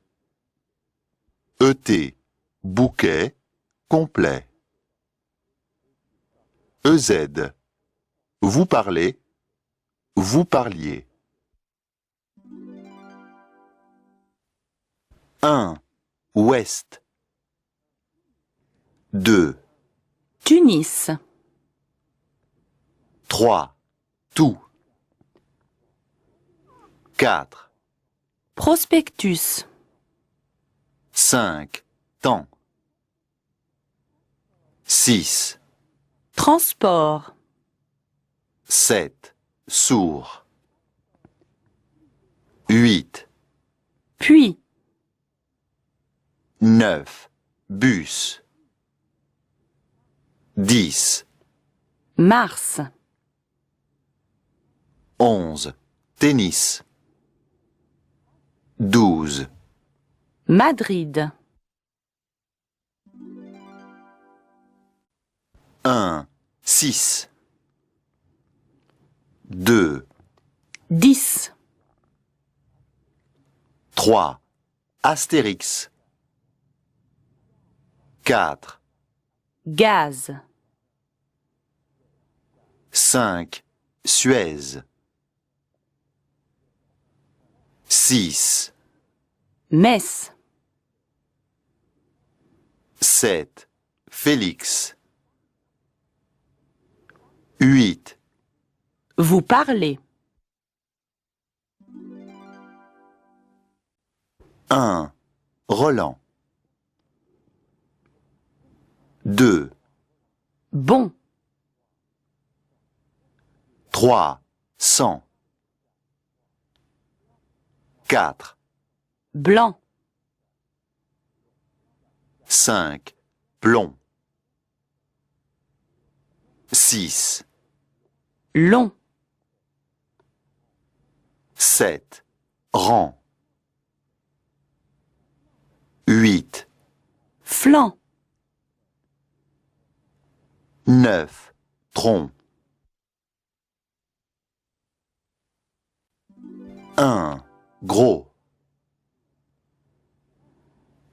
ET, bouquet, complet. EZ, vous parlez, vous parliez. 1. Ouest. 2. Tunis. 3. Tout. 4. Prospectus. 5. Temps. 6. Transport. 7. Sourd. 8. Puis. 9. Bus. 10. Mars. 11. Tennis. 12. Madrid. 1. 6. 2. 10. 3. Astérix. 4. Gaz. 5. Suez. 6. Metz. 7. Félix. 8. Vous parlez. 1. Roland. 2. Bon. 3. 100. 4. Blanc. 5. Plomb. 6. Long. 7. Rang. 8. Flanc. 9. Tronc. 1. Gros.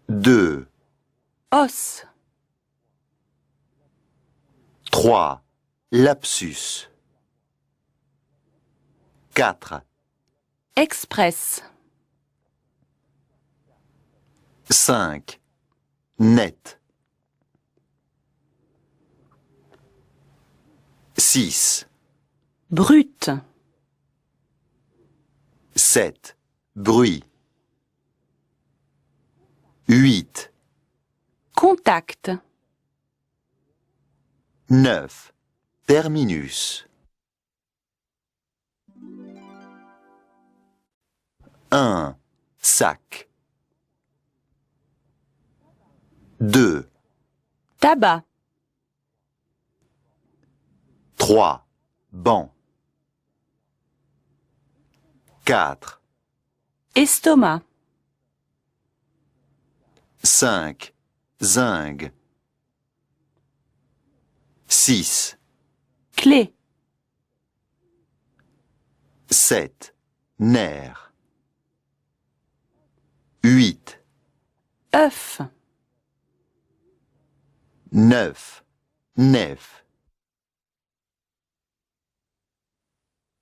2. Os. 3. Lapsus. 4. Express. 5. Net. 6. Brut. 7. Bruit. 8. Contact. 9. Terminus. 1. Sac. 2. Tabac. 3. Banc. 4. Estomac. 5. Zinc. 6. Clé. 7. Nerf. 8. œuf. 9. Nef.